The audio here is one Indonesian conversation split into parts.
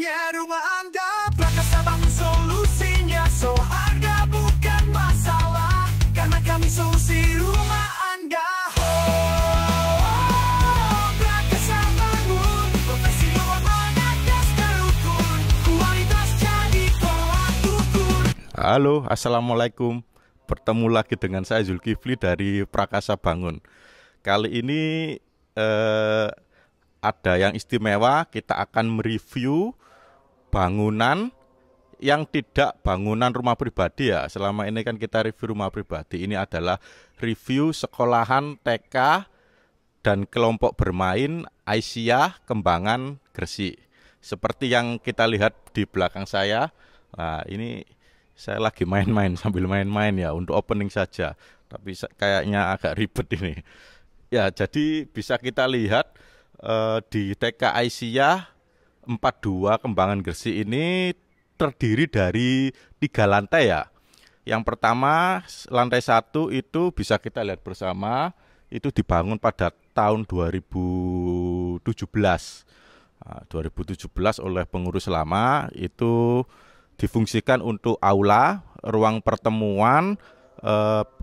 Saatnya rumah Anda Prakasa Bangun solusinya. So harga bukan masalah, karena kami solusi rumah Anda. Prakasa Bangun, profesi luar mengatas terukur, kualitas jadi tolak ukur. Halo, assalamualaikum. Bertemu lagi dengan saya Zulkifli dari Prakasa Bangun. Kali ini ada yang istimewa. Kita akan mereview bangunan yang tidak bangunan rumah pribadi ya. Selama ini kan kita review rumah pribadi. Ini adalah review sekolahan TK dan kelompok bermain Aisyah Kembangan Gresik. Seperti yang kita lihat di belakang saya. Nah, ini saya lagi main-main sambil main-main ya untuk opening saja. Tapi kayaknya agak ribet ini. Ya, jadi bisa kita lihat di TK Aisyah 42 Kembangan Gresik ini terdiri dari 3 lantai ya. Yang pertama, lantai 1 itu bisa kita lihat bersama, itu dibangun pada tahun 2017. Nah, 2017 oleh pengurus lama, itu difungsikan untuk aula, ruang pertemuan,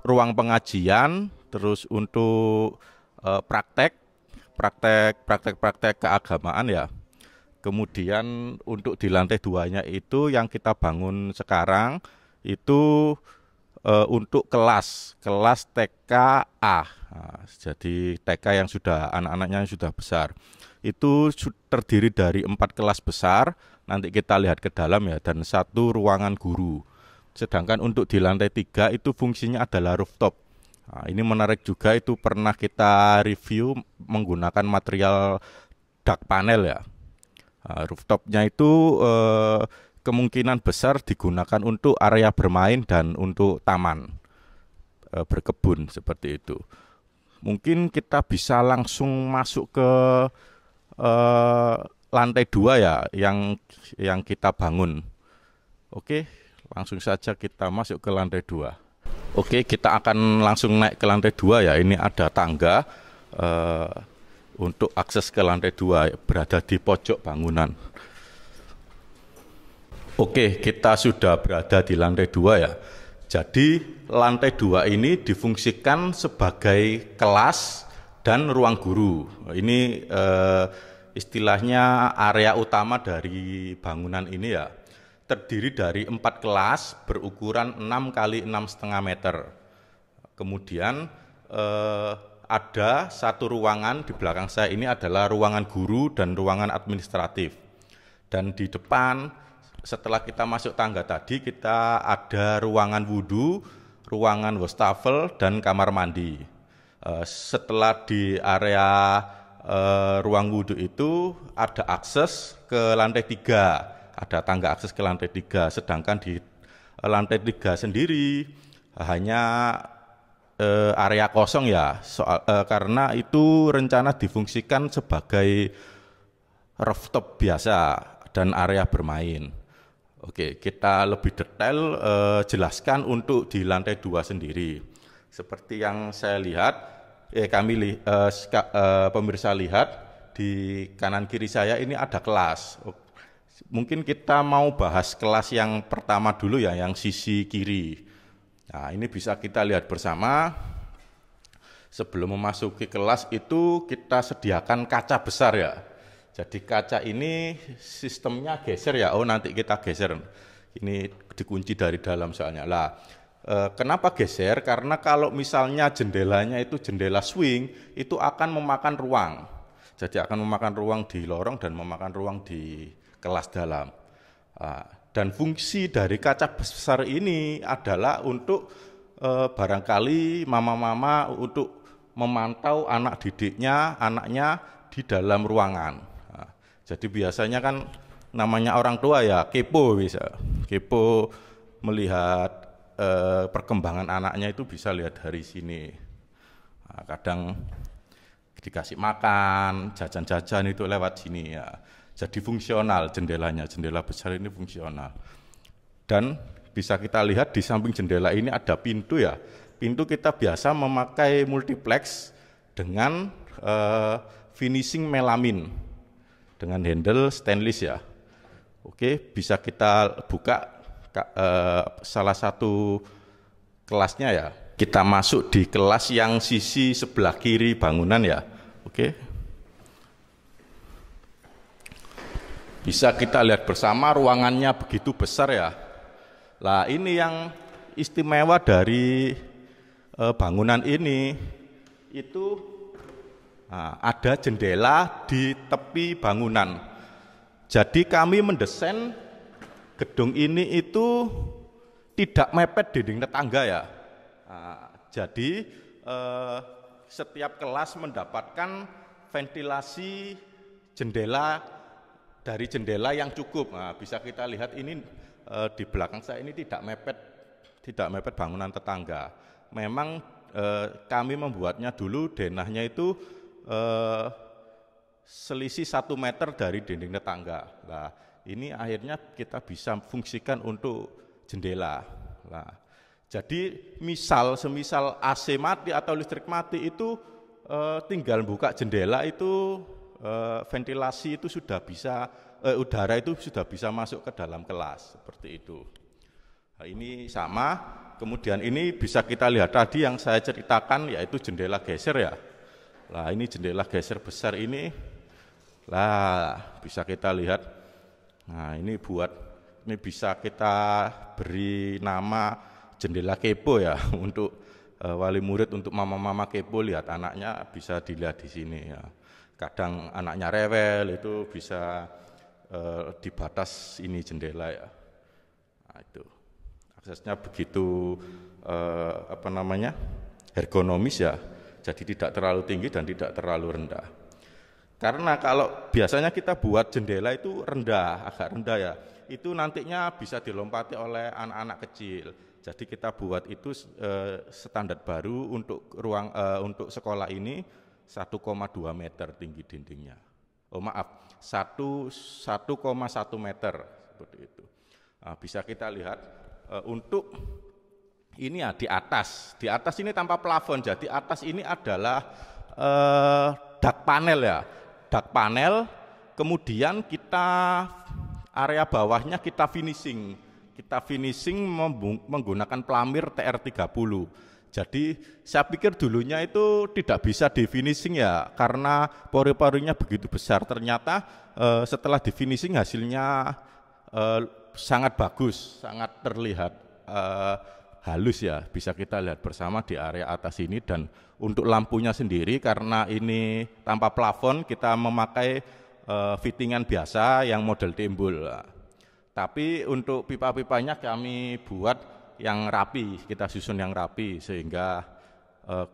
ruang pengajian, terus untuk praktek keagamaan ya. Kemudian untuk di lantai 2-nya itu yang kita bangun sekarang itu untuk kelas TK A. Nah, jadi TK yang sudah anak-anaknya yang sudah besar. Itu terdiri dari 4 kelas besar, nanti kita lihat ke dalam ya, dan 1 ruangan guru. Sedangkan untuk di lantai 3 itu fungsinya adalah rooftop. Nah, ini menarik juga, itu pernah kita review menggunakan material dak panel ya. Nah, rooftopnya itu kemungkinan besar digunakan untuk area bermain dan untuk taman berkebun seperti itu. Mungkin kita bisa langsung masuk ke lantai 2 ya yang kita bangun. Oke, langsung saja kita masuk ke lantai 2. Oke, kita akan langsung naik ke lantai 2 ya. Ini ada tangga untuk akses ke lantai 2, berada di pojok bangunan. Oke, kita sudah berada di lantai 2 ya. Jadi lantai 2 ini difungsikan sebagai kelas dan ruang guru. Ini istilahnya area utama dari bangunan ini ya. Terdiri dari 4 kelas berukuran 6 x 6,5 meter. Kemudian ada 1 ruangan di belakang saya, ini adalah ruangan guru dan ruangan administratif. Dan di depan setelah kita masuk tangga tadi, kita ada ruangan wudhu, ruangan wastafel, dan kamar mandi. Setelah di area ruang wudhu itu ada akses ke lantai 3. Ada tangga akses ke lantai 3, sedangkan di lantai 3 sendiri hanya area kosong ya, karena itu rencana difungsikan sebagai rooftop biasa dan area bermain. Oke, kita lebih detail jelaskan untuk di lantai 2 sendiri. Seperti yang saya lihat, pemirsa lihat di kanan kiri saya ini ada kelas. Mungkin kita mau bahas kelas yang pertama dulu ya, yang sisi kiri. Nah, ini bisa kita lihat bersama. Sebelum memasuki kelas itu kita sediakan kaca besar ya. Jadi kaca ini sistemnya geser ya. Oh, nanti kita geser. Ini dikunci dari dalam soalnya. Lah, kenapa geser? Karena kalau misalnya jendelanya itu jendela swing, itu akan memakan ruang. Jadi akan memakan ruang di lorong dan memakan ruang di kelas dalam. Dan fungsi dari kaca besar ini adalah untuk barangkali mama-mama untuk memantau anak didiknya, anaknya di dalam ruangan. Jadi biasanya kan namanya orang tua ya kepo, bisa kepo melihat perkembangan anaknya, itu bisa lihat dari sini. Kadang dikasih makan, jajan-jajan itu lewat sini ya. Jadi fungsional jendelanya, jendela besar ini fungsional. Dan bisa kita lihat di samping jendela ini ada pintu ya. Pintu kita biasa memakai multiplex dengan finishing melamin dengan handle stainless ya. Oke, bisa kita buka salah satu kelasnya ya. Kita masuk di kelas yang sisi sebelah kiri bangunan ya. Oke. Bisa kita lihat bersama ruangannya begitu besar ya. Lah ini yang istimewa dari bangunan ini itu ada jendela di tepi bangunan. Jadi kami mendesain gedung ini itu tidak mepet dinding tetangga ya. Jadi setiap kelas mendapatkan ventilasi jendela dari jendela yang cukup. Bisa kita lihat ini di belakang saya ini tidak mepet bangunan tetangga. Memang kami membuatnya dulu denahnya itu selisih 1 meter dari dinding tetangga. Nah, ini akhirnya kita bisa fungsikan untuk jendela. Nah, jadi semisal AC mati atau listrik mati itu tinggal buka jendela itu ventilasi itu sudah bisa udara itu sudah bisa masuk ke dalam kelas seperti itu. Nah, ini sama. Kemudian ini bisa kita lihat tadi yang saya ceritakan yaitu jendela geser ya. Nah, ini jendela geser besar ini. Lah, bisa kita lihat. Nah, ini bisa kita beri nama jendela kepo ya untuk wali murid, untuk mama-mama kepo lihat anaknya, bisa dilihat di sini ya. Kadang anaknya rewel itu bisa di batas ini jendela ya. Nah, itu aksesnya begitu ergonomis ya. Jadi tidak terlalu tinggi dan tidak terlalu rendah. Karena kalau biasanya kita buat jendela itu agak rendah ya. Itu nantinya bisa dilompati oleh anak-anak kecil. Jadi kita buat itu standar baru untuk untuk sekolah ini 1,2 meter tinggi dindingnya. 1,1 meter seperti itu. Nah, bisa kita lihat untuk ini ya di atas ini tanpa plafon. Jadi atas ini adalah dak panel ya. Dak panel, kemudian kita area bawahnya kita finishing menggunakan pelamir TR30. Jadi saya pikir dulunya itu tidak bisa di finishing ya, karena pori-porinya begitu besar. Ternyata setelah di finishing hasilnya sangat bagus, sangat terlihat halus ya. Bisa kita lihat bersama di area atas ini. Dan untuk lampunya sendiri karena ini tanpa plafon, kita memakai fittingan biasa yang model timbul. Tapi untuk pipa-pipanya kami buat yang rapi, kita susun yang rapi sehingga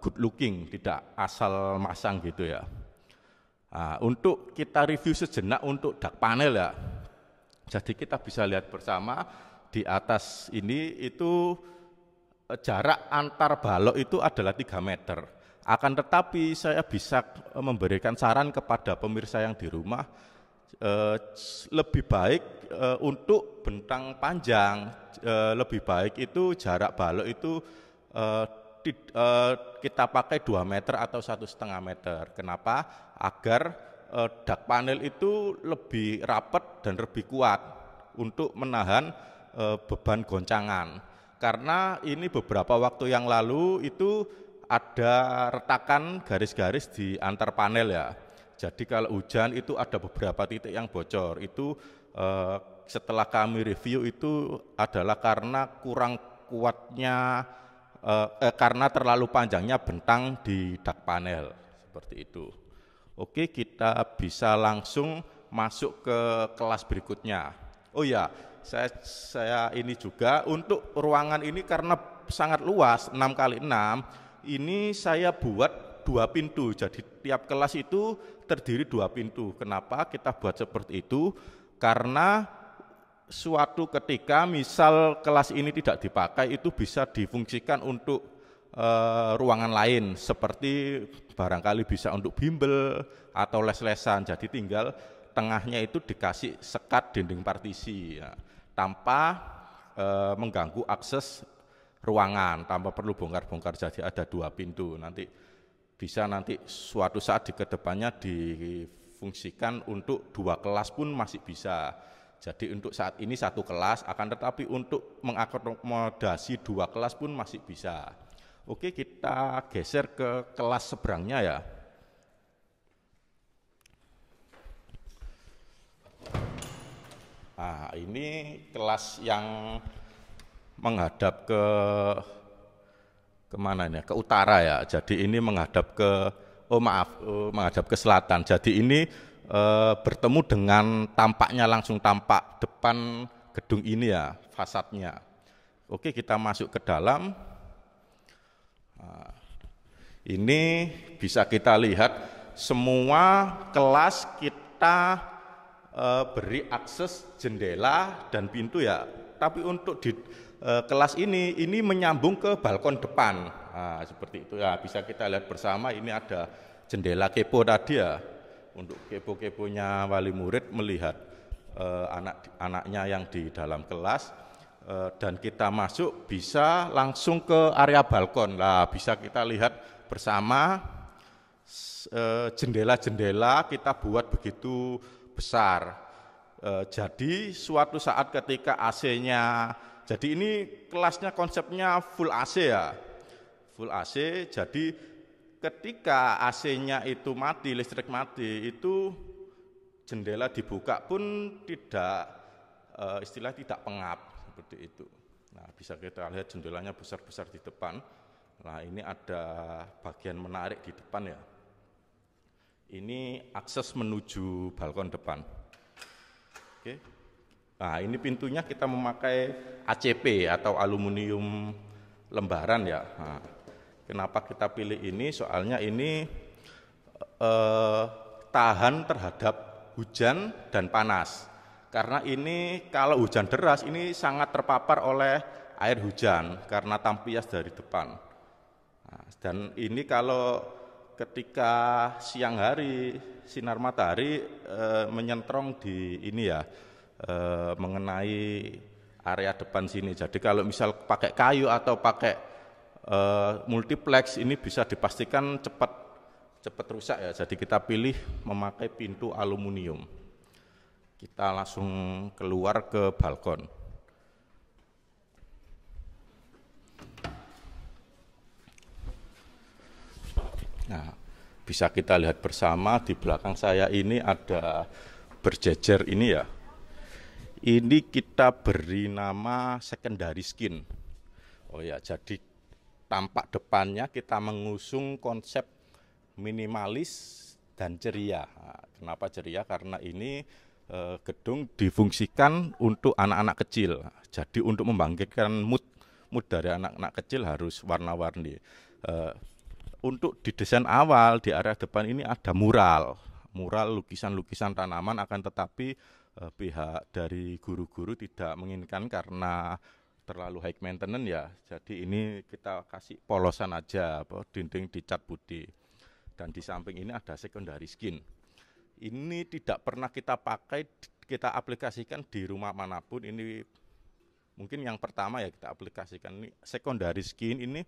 good looking, tidak asal masang gitu ya. Nah, untuk kita review sejenak untuk dak panel ya. Jadi kita bisa lihat bersama di atas ini itu jarak antar balok itu adalah 3 meter. Akan tetapi saya bisa memberikan saran kepada pemirsa yang di rumah, lebih baik untuk bentang panjang, lebih baik itu jarak balok itu kita pakai 2 meter atau 1,5 meter. Kenapa? Agar dak panel itu lebih rapat dan lebih kuat untuk menahan beban goncangan. Karena ini beberapa waktu yang lalu itu ada retakan garis-garis di antar panel ya. Jadi kalau hujan itu ada beberapa titik yang bocor. Itu setelah kami review itu adalah karena kurang kuatnya, karena terlalu panjangnya bentang di dak panel seperti itu. Oke, kita bisa langsung masuk ke kelas berikutnya. Oh ya, saya ini juga untuk ruangan ini karena sangat luas 6x6, ini saya buat 2 pintu. Jadi tiap kelas itu terdiri 2 pintu. Kenapa kita buat seperti itu? Karena suatu ketika misal kelas ini tidak dipakai, itu bisa difungsikan untuk ruangan lain, seperti barangkali bisa untuk bimbel atau les-lesan. Jadi tinggal tengahnya itu dikasih sekat dinding partisi ya, tanpa mengganggu akses ruangan, tanpa perlu bongkar-bongkar. Jadi ada 2 pintu. Nanti suatu saat di kedepannya difungsikan untuk 2 kelas pun masih bisa. Jadi untuk saat ini satu kelas, akan tetapi untuk mengakomodasi 2 kelas pun masih bisa. Oke, kita geser ke kelas seberangnya ya. Nah, ini kelas yang menghadap ke kemana ini? Ke utara ya. Jadi ini menghadap ke menghadap ke selatan. Jadi ini bertemu dengan tampaknya langsung tampak depan gedung ini ya, fasadnya. Oke, kita masuk ke dalam. Nah, ini bisa kita lihat semua kelas kita beri akses jendela dan pintu ya. Tapi untuk di kelas ini menyambung ke balkon depan. Nah, seperti itu ya, bisa kita lihat bersama. Ini ada jendela kepo tadi ya, untuk kepo-keponya wali murid melihat anak-anaknya yang di dalam kelas. Dan kita masuk bisa langsung ke area balkon. Nah, bisa kita lihat bersama jendela-jendela kita buat begitu besar. Jadi suatu saat ketika AC-nya, jadi ini kelasnya konsepnya full AC ya, full AC. Jadi ketika AC-nya itu mati, listrik mati, itu jendela dibuka pun tidak istilah tidak pengap seperti itu. Nah, bisa kita lihat jendelanya besar-besar di depan. Nah, ini ada bagian menarik di depan ya. Ini akses menuju balkon depan. Oke. Nah, ini pintunya kita memakai ACP atau aluminium lembaran ya. Nah, kenapa kita pilih ini? Soalnya ini tahan terhadap hujan dan panas. Karena ini kalau hujan deras ini sangat terpapar oleh air hujan karena tampias dari depan. Nah, dan ini kalau ketika siang hari sinar matahari menyentrong di ini ya, mengenai area depan sini. Jadi kalau misal pakai kayu atau pakai multiplex ini bisa dipastikan cepat rusak ya. Jadi kita pilih memakai pintu aluminium. Kita langsung keluar ke balkon. Nah, bisa kita lihat bersama di belakang saya ini ada berjejer ini ya. Ini kita beri nama secondary skin. Oh ya, jadi tampak depannya kita mengusung konsep minimalis dan ceria. Nah, kenapa ceria? Karena ini gedung difungsikan untuk anak-anak kecil. Jadi untuk membangkitkan mood dari anak-anak kecil harus warna-warni. Untuk di desain awal di area depan ini ada mural lukisan-lukisan tanaman, akan tetapi pihak dari guru-guru tidak menginginkan karena terlalu high maintenance ya. Jadi ini kita kasih polosan aja, dinding dicat putih. Dan di samping ini ada secondary skin. Ini tidak pernah kita pakai, kita aplikasikan di rumah manapun. Ini mungkin yang pertama ya kita aplikasikan. Ini secondary skin ini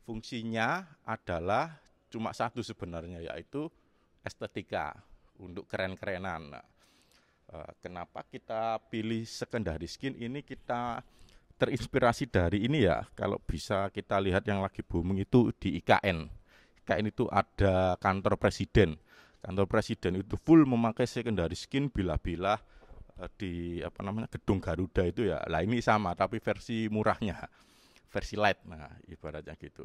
fungsinya adalah cuma satu sebenarnya, yaitu estetika, untuk keren-kerenan. Nah, kenapa kita pilih secondary skin ini? Kita terinspirasi dari ini ya, kalau bisa kita lihat yang lagi booming itu di IKN. IKN itu ada kantor presiden. Kantor presiden itu full memakai secondary skin bilah-bilah di gedung Garuda itu ya. Lah ini sama tapi versi murahnya, versi light. Nah, ibaratnya gitu.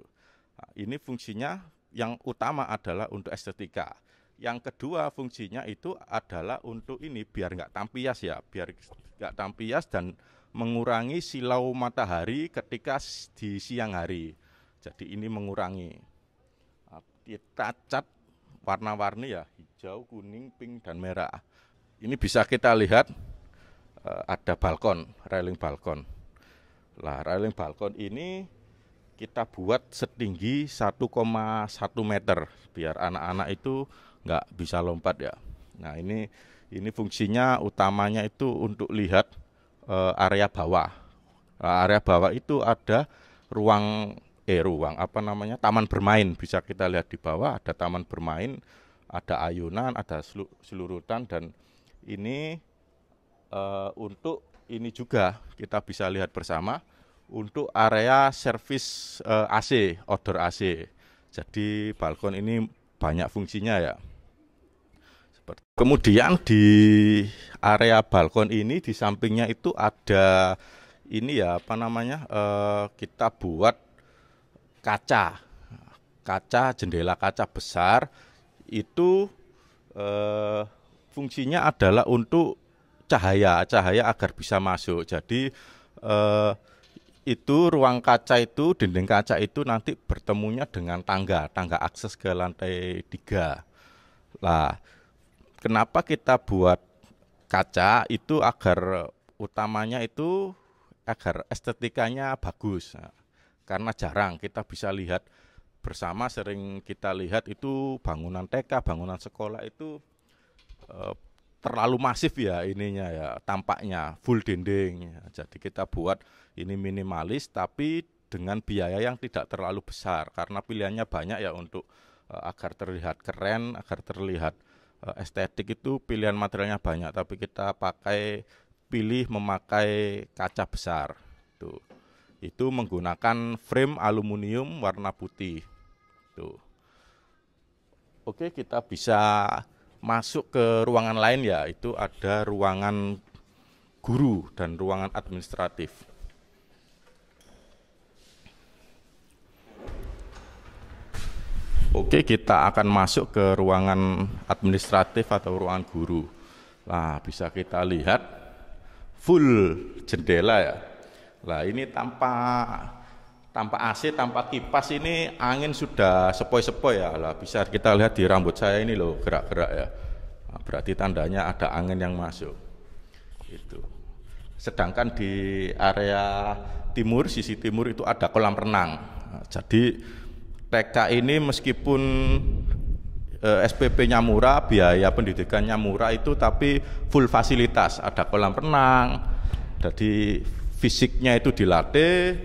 Nah, ini fungsinya yang utama adalah untuk estetika. Yang kedua fungsinya itu adalah untuk ini biar nggak tampias ya, biar nggak tampias dan mengurangi silau matahari ketika di siang hari. Jadi ini mengurangi. Nah, kita cat warna-warni ya, hijau, kuning, pink, dan merah. Ini bisa kita lihat ada balkon, railing balkon. Lah, railing balkon ini kita buat setinggi 1,1 meter biar anak-anak itu nggak bisa lompat ya. Nah, ini fungsinya utamanya itu untuk lihat area bawah. Nah, area bawah itu ada taman bermain. Bisa kita lihat di bawah ada taman bermain, ada ayunan, ada selurutan, dan ini untuk ini juga kita bisa lihat bersama untuk area servis AC, outdoor AC. Jadi balkon ini banyak fungsinya ya. Kemudian di area balkon ini di sampingnya itu ada ini ya apa namanya kita buat kaca jendela kaca besar itu fungsinya adalah untuk cahaya agar bisa masuk. Jadi itu ruang kaca itu, dinding kaca itu nanti bertemunya dengan tangga akses ke lantai 3. Lah, kenapa kita buat kaca itu agar utamanya itu agar estetikanya bagus. Nah, karena jarang kita bisa lihat bersama, sering kita lihat itu bangunan TK, bangunan sekolah itu terlalu masif ya ininya ya, tampaknya full dinding. Jadi kita buat ini minimalis tapi dengan biaya yang tidak terlalu besar karena pilihannya banyak ya untuk agar terlihat keren, agar terlihat estetik itu pilihan materialnya banyak, tapi kita pilih memakai kaca besar. Itu menggunakan frame aluminium warna putih. Tuh. Oke, kita bisa masuk ke ruangan lain ya, itu ada ruangan guru dan ruangan administratif. Oke, kita akan masuk ke ruangan administratif atau ruangan guru. Nah, bisa kita lihat full jendela ya. Nah, ini tanpa AC, tanpa kipas ini angin sudah sepoi-sepoi ya. Lah, bisa kita lihat di rambut saya ini loh gerak-gerak ya. Nah, berarti tandanya ada angin yang masuk. Itu. Sedangkan di area timur, sisi timur itu ada kolam renang. Nah, jadi TK ini meskipun SPP-nya murah, biaya pendidikannya murah itu, tapi full fasilitas, ada kolam renang, jadi fisiknya itu dilatih,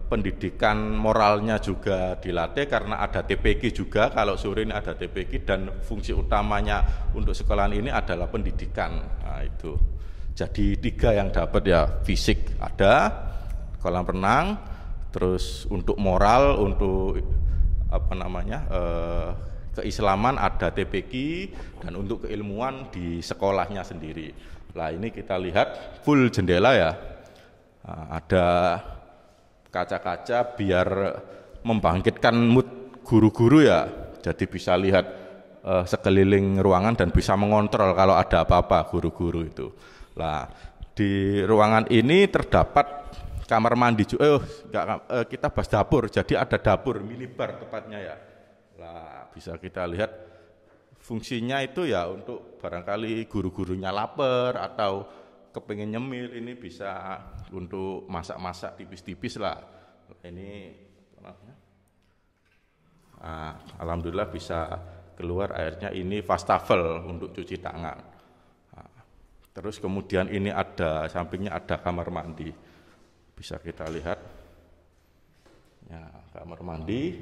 pendidikan moralnya juga dilatih karena ada TPQ juga, kalau sore ini ada TPQ, dan fungsi utamanya untuk sekolahan ini adalah pendidikan. Nah, itu jadi 3 yang dapat ya, fisik ada, kolam renang, terus untuk moral, untuk apa namanya keislaman ada TPQ, dan untuk keilmuan di sekolahnya sendiri. Nah, ini kita lihat full jendela ya, nah, ada kaca-kaca biar membangkitkan mood guru-guru ya, jadi bisa lihat sekeliling ruangan dan bisa mengontrol kalau ada apa-apa guru-guru itu. Nah, di ruangan ini terdapat kamar mandi juga, kita bahas dapur, jadi ada dapur, minibar tepatnya ya. Nah, bisa kita lihat fungsinya itu ya untuk barangkali guru-gurunya lapar atau kepingin nyemil, ini bisa untuk masak-masak tipis-tipis lah. Ini alhamdulillah bisa keluar airnya, ini wastafel untuk cuci tangan. Nah, terus kemudian ini ada sampingnya ada kamar mandi. Bisa kita lihat ya, kamar mandi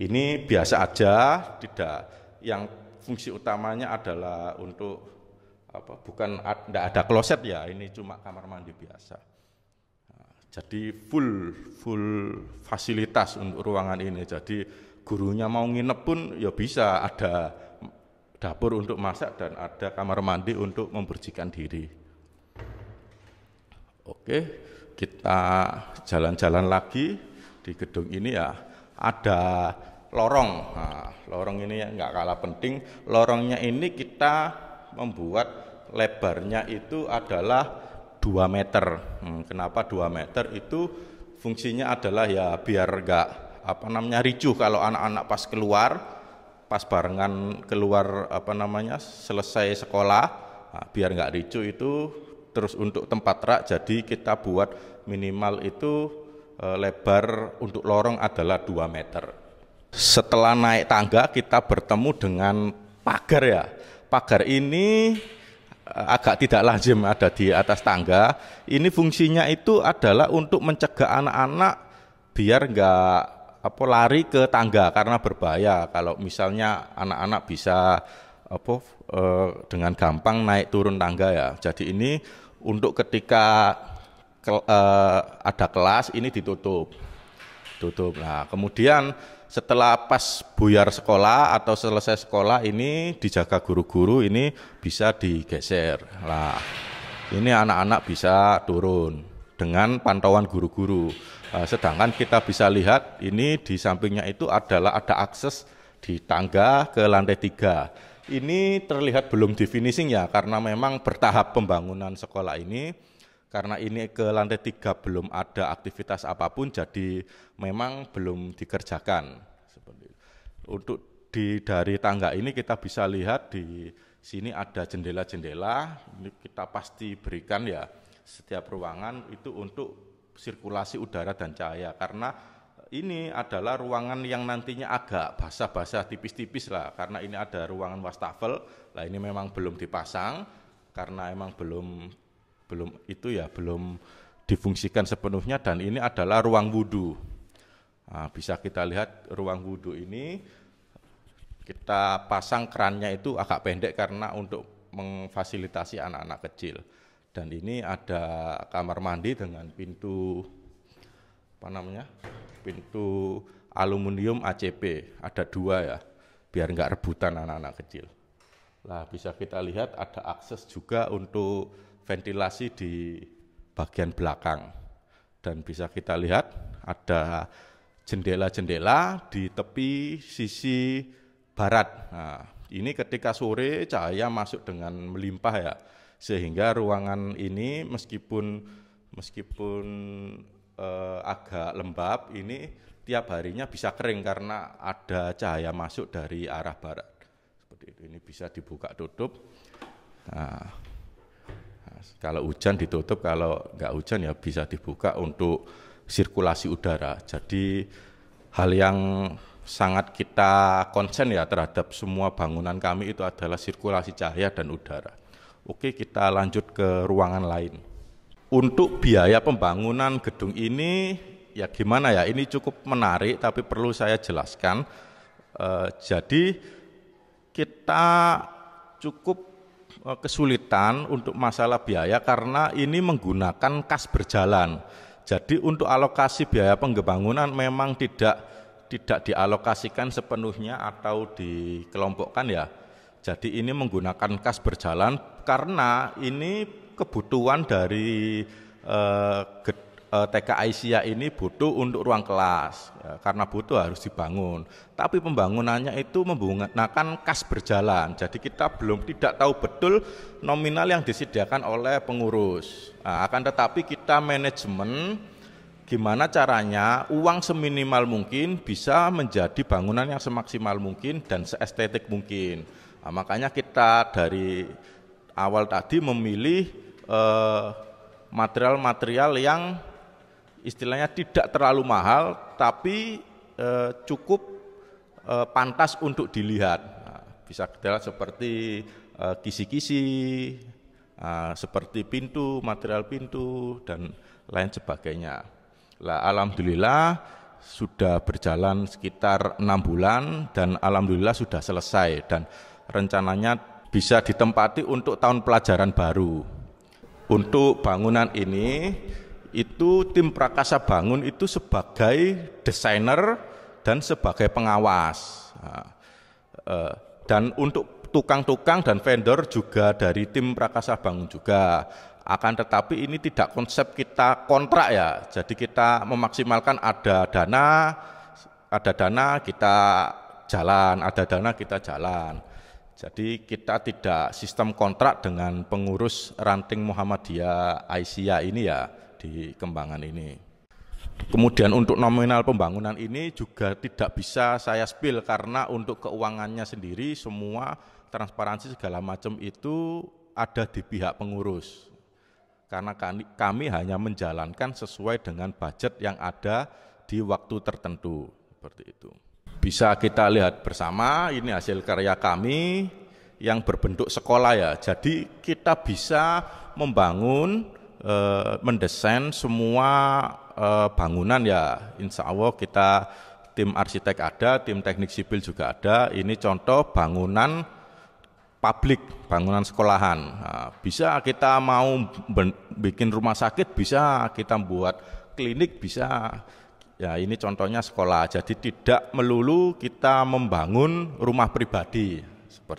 ini biasa aja, tidak yang fungsi utamanya adalah untuk apa, bukan tidak ada kloset ya, ini cuma kamar mandi biasa. Nah, jadi full fasilitas untuk ruangan ini, jadi gurunya mau nginep pun ya bisa, ada dapur untuk masak dan ada kamar mandi untuk membersihkan diri. Oke, kita jalan-jalan lagi di gedung ini ya, ada lorong. Nah, lorong ini nggak kalah penting. Lorongnya ini kita membuat lebarnya itu adalah 2 meter. Kenapa 2 meter? Itu fungsinya adalah ya biar nggak apa namanya ricuh kalau anak-anak pas barengan keluar apa namanya selesai sekolah. Nah, biar nggak ricuh itu. Terus untuk tempat rak, jadi kita buat minimal itu lebar untuk lorong adalah 2 meter. Setelah naik tangga kita bertemu dengan pagar ya. Pagar ini agak tidak lazim ada di atas tangga. Ini fungsinya itu adalah untuk mencegah anak-anak biar nggak lari ke tangga karena berbahaya. Kalau misalnya anak-anak bisa dengan gampang naik turun tangga ya. Jadi ini untuk ketika ada kelas ini ditutup. Nah, kemudian setelah pas buyar sekolah atau selesai sekolah ini dijaga guru-guru, ini bisa digeser. Nah, ini anak-anak bisa turun dengan pantauan guru-guru. Sedangkan kita bisa lihat ini di sampingnya itu adalah ada akses di tangga ke lantai 3. Ini terlihat belum di finishing ya, karena memang bertahap pembangunan sekolah ini. Karena ini ke lantai 3 belum ada aktivitas apapun, jadi memang belum dikerjakan. Untuk dari tangga ini kita bisa lihat di sini ada jendela-jendela. Ini kita pasti berikan ya setiap ruangan itu untuk sirkulasi udara dan cahaya. Karena ini adalah ruangan yang nantinya agak basah-basah tipis-tipis lah. Karena ini ada ruangan wastafel. Lah ini memang belum dipasang karena emang belum difungsikan sepenuhnya, dan ini adalah ruang wudhu. Nah, bisa kita lihat ruang wudhu ini kita pasang kerannya itu agak pendek karena untuk memfasilitasi anak-anak kecil. Dan ini ada kamar mandi dengan pintu pintu aluminium ACP, ada 2 ya, biar nggak rebutan anak-anak kecil. Nah, bisa kita lihat ada akses juga untuk ventilasi di bagian belakang, dan bisa kita lihat ada jendela-jendela di tepi sisi barat. Nah, ini ketika sore cahaya masuk dengan melimpah ya, sehingga ruangan ini meskipun agak lembab, ini tiap harinya bisa kering karena ada cahaya masuk dari arah barat. Seperti itu. Ini bisa dibuka tutup. Nah, kalau hujan ditutup, kalau nggak hujan ya bisa dibuka untuk sirkulasi udara. Jadi hal yang sangat kita konsen ya terhadap semua bangunan kami itu adalah sirkulasi cahaya dan udara. Oke, kita lanjut ke ruangan lain. Untuk biaya pembangunan gedung ini ya gimana ya, ini cukup menarik tapi perlu saya jelaskan. Jadi kita cukup kesulitan untuk masalah biaya karena ini menggunakan kas berjalan. Jadi untuk alokasi biaya pembangunan memang tidak dialokasikan sepenuhnya atau dikelompokkan ya. Jadi ini menggunakan kas berjalan karena ini kebutuhan dari TK Aisyah ini butuh untuk ruang kelas ya, karena butuh harus dibangun. Tapi pembangunannya itu menggunakan kas berjalan. Jadi kita tidak tahu betul nominal yang disediakan oleh pengurus. Nah, akan tetapi kita manajemen gimana caranya uang seminimal mungkin bisa menjadi bangunan yang semaksimal mungkin dan seestetik mungkin. Nah, makanya kita dari awal tadi memilih material-material yang istilahnya tidak terlalu mahal, tapi cukup pantas untuk dilihat. Nah, bisa kita lihat seperti kisi-kisi, seperti pintu, material pintu, dan lain sebagainya. Lah, alhamdulillah sudah berjalan sekitar 6 bulan dan alhamdulillah sudah selesai dan rencananya bisa ditempati untuk tahun pelajaran baru. Untuk bangunan ini itu tim Prakasa Bangun itu sebagai desainer dan sebagai pengawas. Dan untuk tukang-tukang dan vendor juga dari tim Prakasa Bangun juga. Akan tetapi ini tidak konsep kita kontrak ya. Jadi kita memaksimalkan ada dana kita jalan, ada dana kita jalan. Jadi kita tidak sistem kontrak dengan pengurus ranting Muhammadiyah Aisyah ini ya. Di Kembangan ini. Kemudian untuk nominal pembangunan ini juga tidak bisa saya spill karena untuk keuangannya sendiri semua transparansi segala macam itu ada di pihak pengurus. Karena kami hanya menjalankan sesuai dengan budget yang ada di waktu tertentu, seperti itu. Bisa kita lihat bersama, ini hasil karya kami yang berbentuk sekolah ya. Jadi kita bisa membangun mendesain semua bangunan ya, insya Allah kita tim arsitek ada, tim teknik sipil juga ada. Ini contoh bangunan publik, bangunan sekolahan. Nah, bisa kita mau bikin rumah sakit, bisa kita buat klinik, bisa. Ya ini contohnya sekolah. Jadi tidak melulu kita membangun rumah pribadi.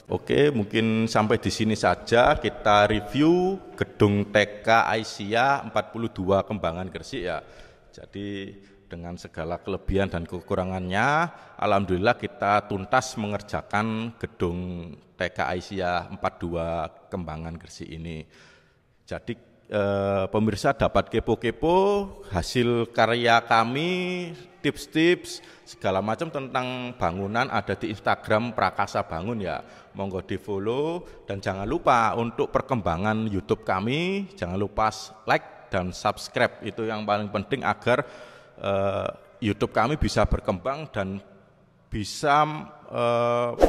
Oke, mungkin sampai di sini saja kita review gedung TK Aisyah 42 Kembangan Gresik ya. Jadi dengan segala kelebihan dan kekurangannya, alhamdulillah kita tuntas mengerjakan gedung TK Aisyah 42 Kembangan Gresik ini. Jadi pemirsa dapat kepo-kepo hasil karya kami, tips-tips segala macam tentang bangunan ada di Instagram Prakasa Bangun ya. Monggo di follow dan jangan lupa untuk perkembangan YouTube kami, jangan lupa like dan subscribe, itu yang paling penting agar YouTube kami bisa berkembang dan bisa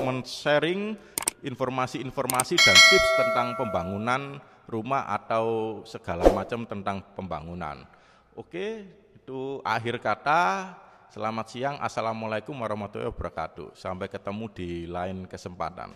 men-sharing informasi-informasi dan tips tentang pembangunan rumah atau segala macam tentang pembangunan. Oke, itu akhir kata. Selamat siang, assalamualaikum warahmatullahi wabarakatuh. Sampai ketemu di lain kesempatan.